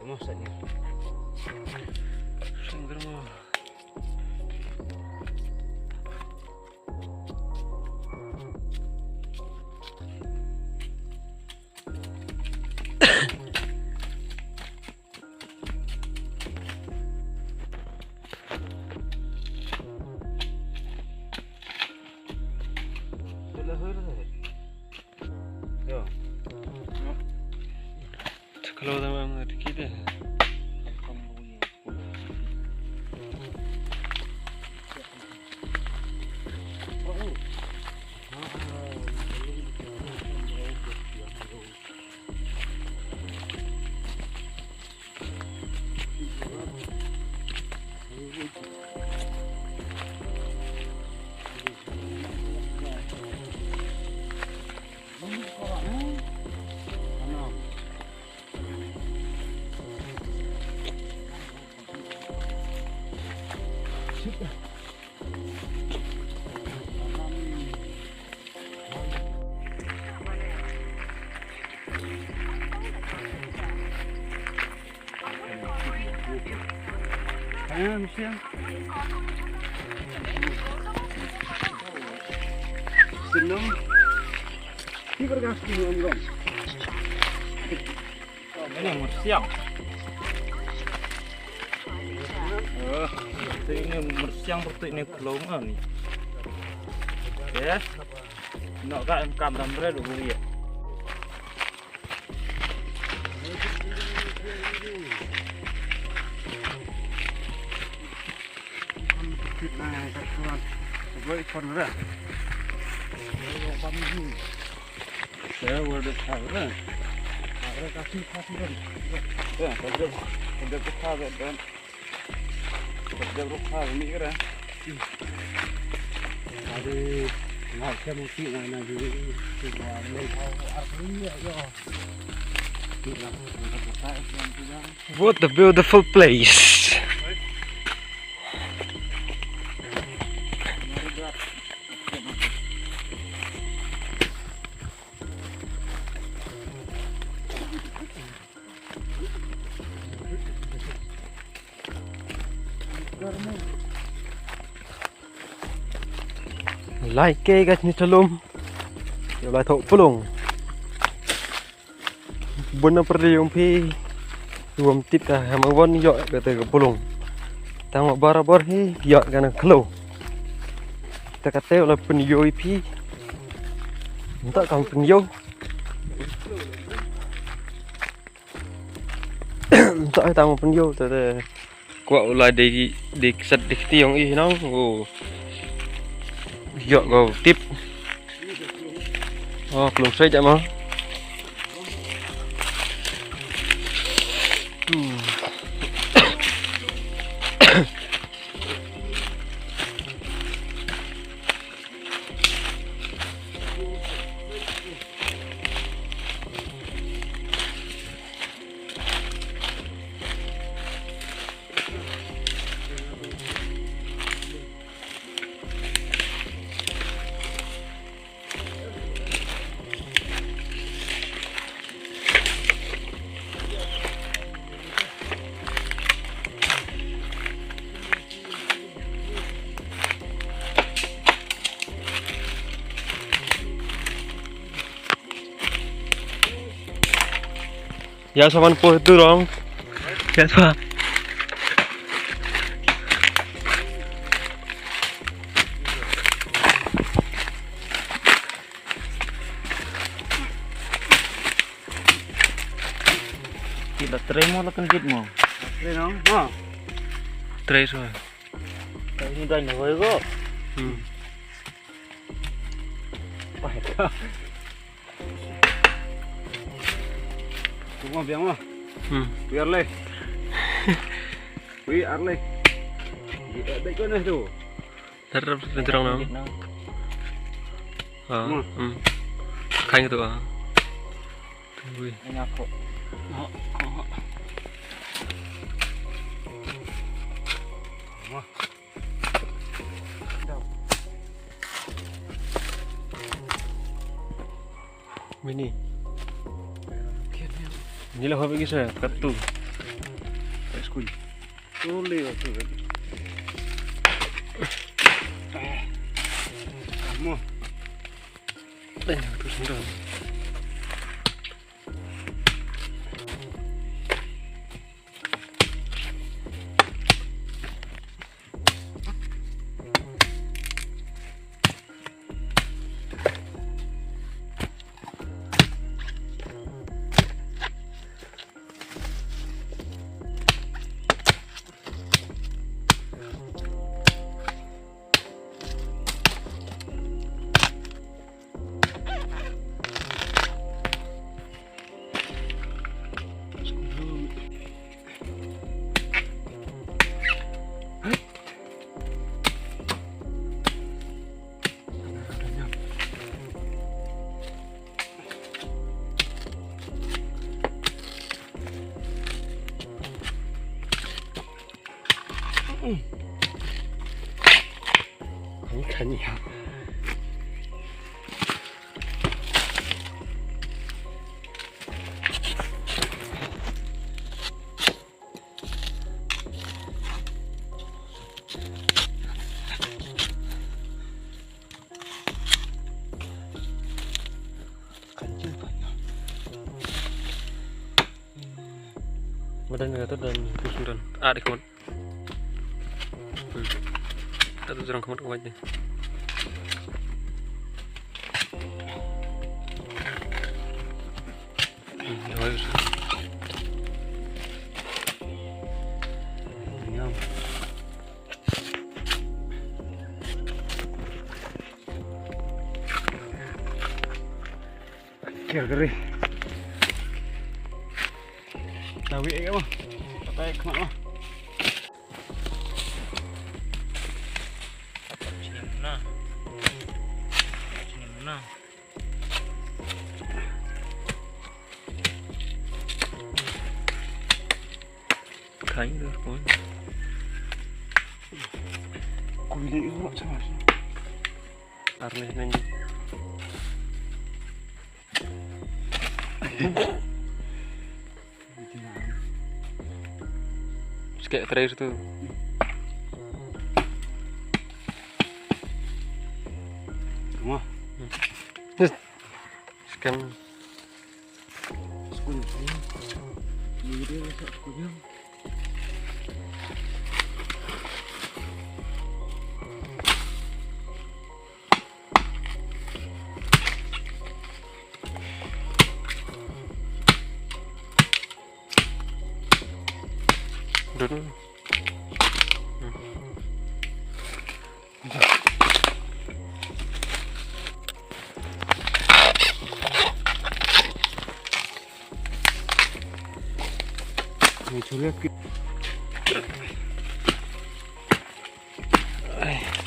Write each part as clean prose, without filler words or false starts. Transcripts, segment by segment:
Vamos salir. Kalau teman kita siang. Senang. Ini berkas ini om. Ini siang. Ini siang seperti ini kelongan. Ya. Nak kan kamera dulu ya. Nah, kawan, gue ikon dah. Saya udah tahu dah. Ada kasih kan. Ya, ada kesal dan ada rupa ini kan. Ada macam mungkin mana dulu semua artinya ya. What a beautiful place. Like cái như cho lum, giờ lại thổ pulung. Buồn pergi umpi, rùm tít cả hàng vốn dọi được từ pulung. Tang mà barabar hi dọi cái nó khlo. Ta kata là penyo ipi, tak kang penyo. Tak tang penyo, ta quạo lại để sạch để tiếng y nó. Dọn vào tiếp lồng xoay chạy mà ya saman po itu dong ya pak Kita terima lah kan mo. Terima, tres rồi ini dah ni kok. Pahit. Tunggu biang mah. Biar leh. Biar leh. Ada kau nih tu. terus terang nang khanh itu Ui. Ini aku. Ini. Inilah apa bagi saya? Kartu. Skul. Boleh waktu kan. Kamu. Terus sendal. Kan ya. Badan kata dan pusing dan adik kawan. Satu orang kawan kawannya. Harus. Nyam. Kira-kira. Tahu ke apa? Pakai kemana? Sini mana? Sini mana? Kain dah pun. Kulit itu macam mana? Arleh nanti. Kayak terakhir tuh. Rumah. Scan. Sekolah ni. Ini dia masuk sekolah. Dulu. Ini sulit.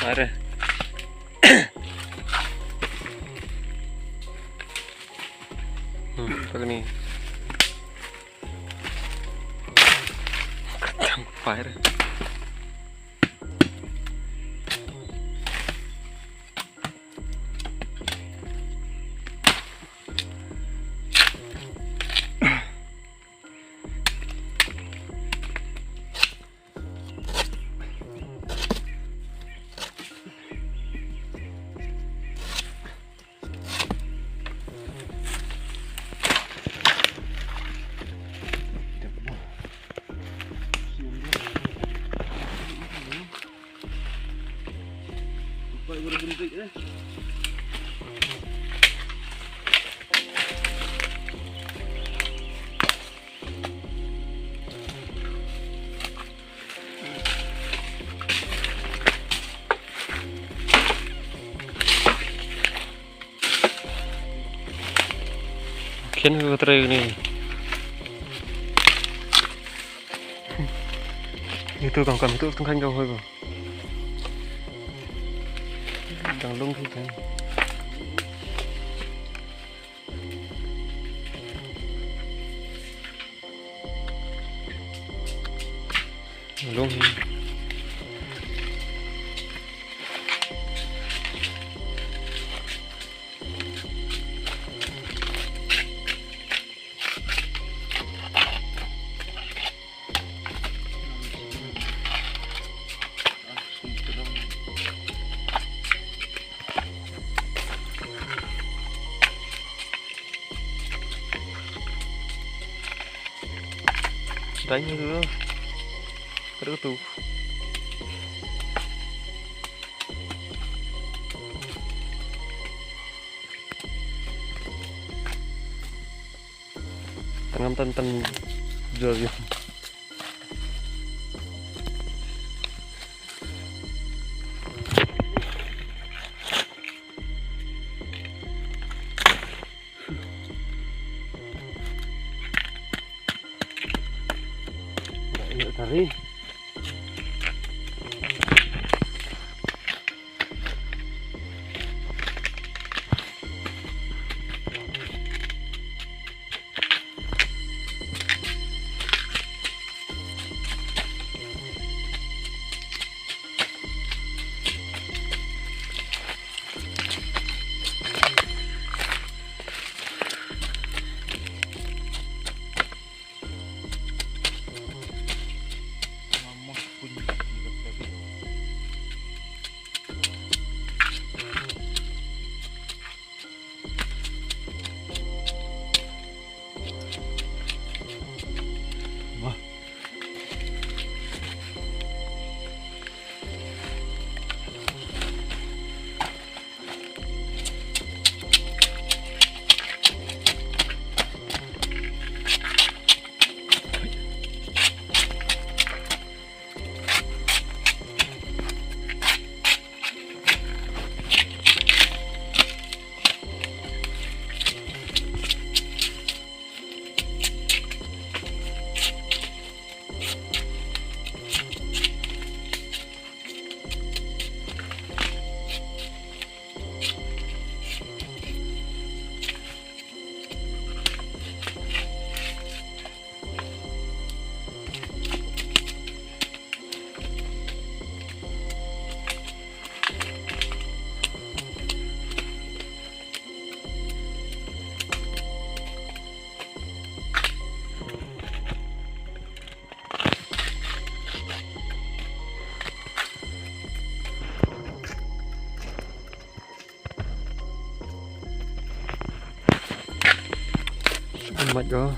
Parah. Begini. Fire. Boleh bentuk eh. Mungkin gue try ini. Itu kang itu tengkan kau kau. Đang lung thì thế. Lung. đánh nữa cái đó tụ tăng tân giờ tadi mệt đó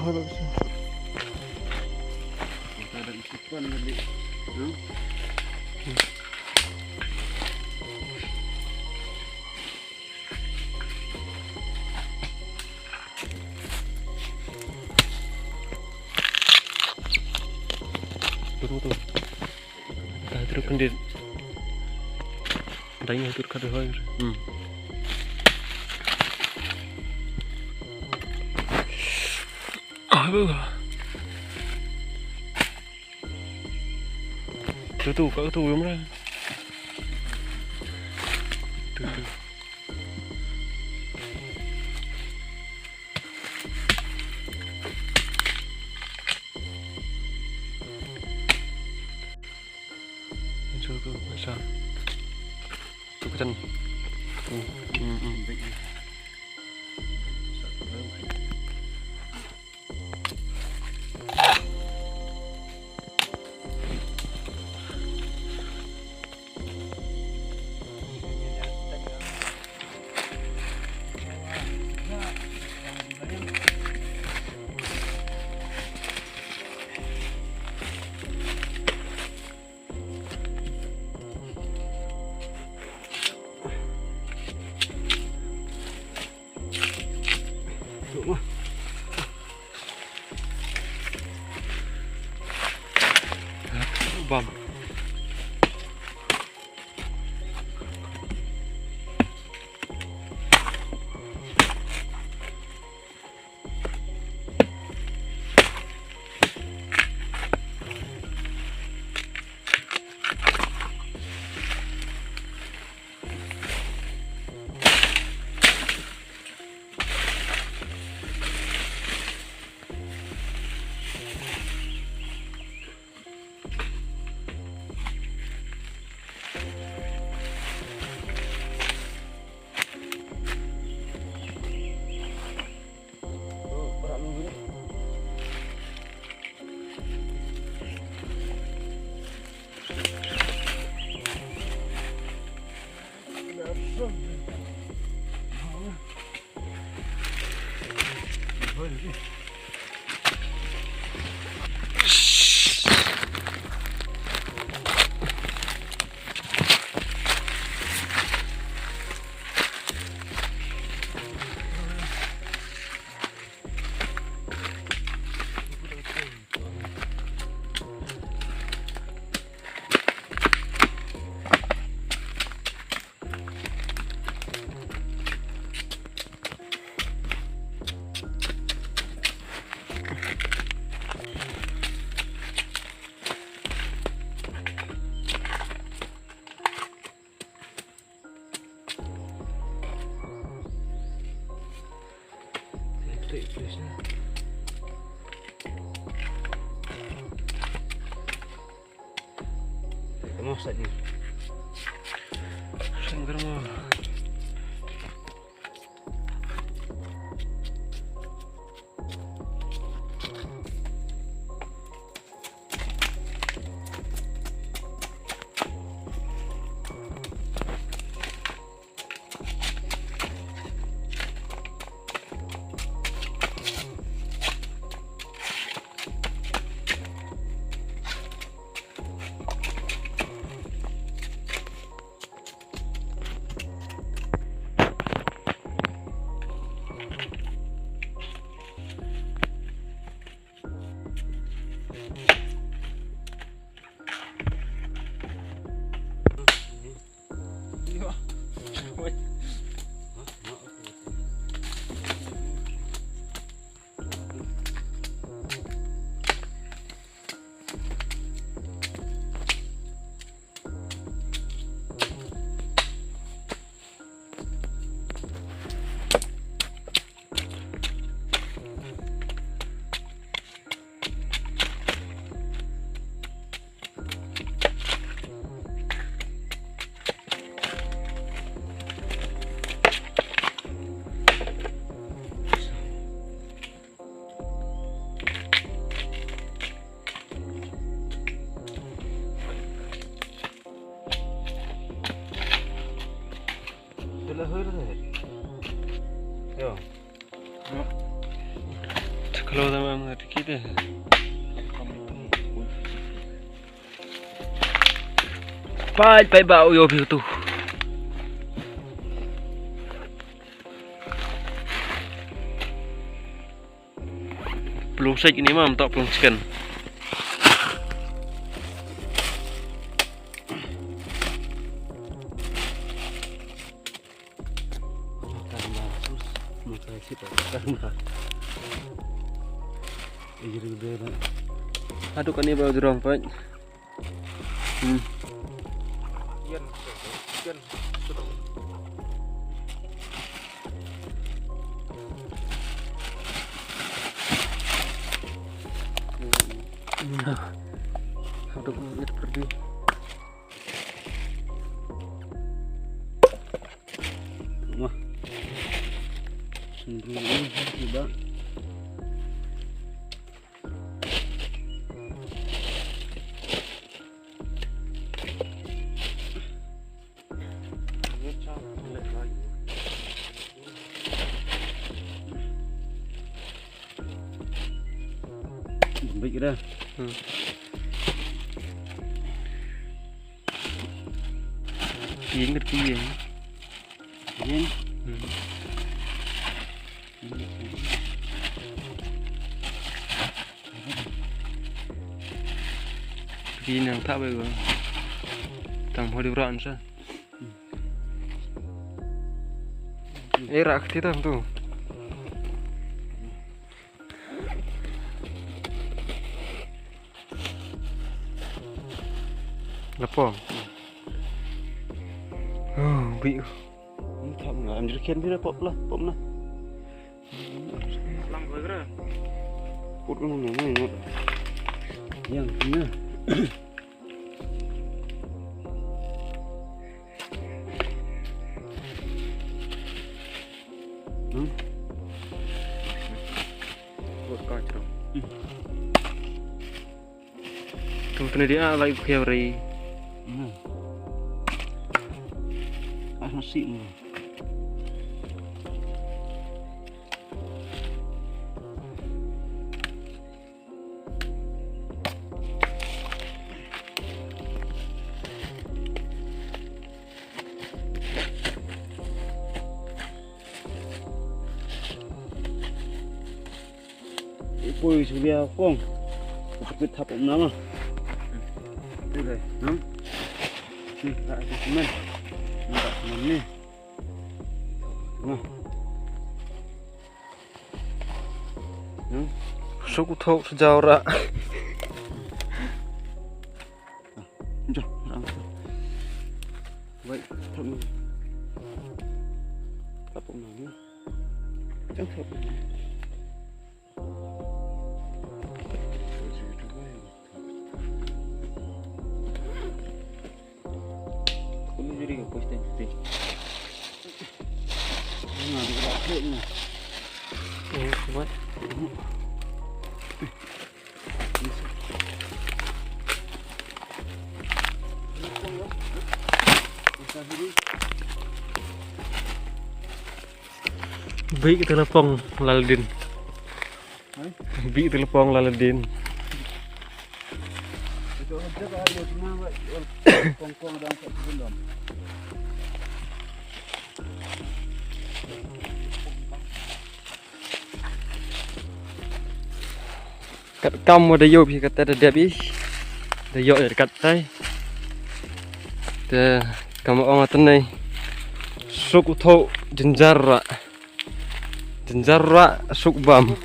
hơi bớt betul terus kendit đánh hơi tụt hơi từ từ có tù đúng ra từ từ từ sao từ cái chân bom Kamu saja. Sanggar mah. Yo. Kalau sama kita. Pai bau yo tu. Pelung sek ini mah tak pelung chicken. Aduh kan ni baru dorong pak. Aduh ni pergi. Wah. Sendiri tidak. Baik dah. Iya ngerti ya. Iya. Begini yang tak baik. Tang mau diuran sah. Rak kita tu. Lepas. Oh, bị. Không ngờ em chỉ khen biết pop lah. Lang với cái. Put cái này nữa. Yang punya. Buat kacau. Tempat dia lagi kiri. Nasi ni. Ui, sudah kong. Tapi tapok nama. Đây này, nó. Lại cho chúng mình. Lại mình đi. Đúng không? Đúng. Số cụ thâu sẽ giao ra. Cho, làm sao? Vậy, thậm tapok nama. Chẳng thập. Jadi ke pos tadi. Nah, di belakang ni. Kuat. Bi telepon Laladin. Bi telepon Laladin. Itu ada ada cuma kong-kong dalam sebelum. Cắt cong mà đây vô thì cắt tay đẹp ý, đây vô để cắt tay, để cầm ông ở này, súc thô jinjarra, súc bầm,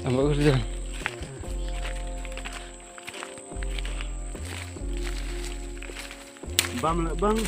ambil kerja. Bang, sudah.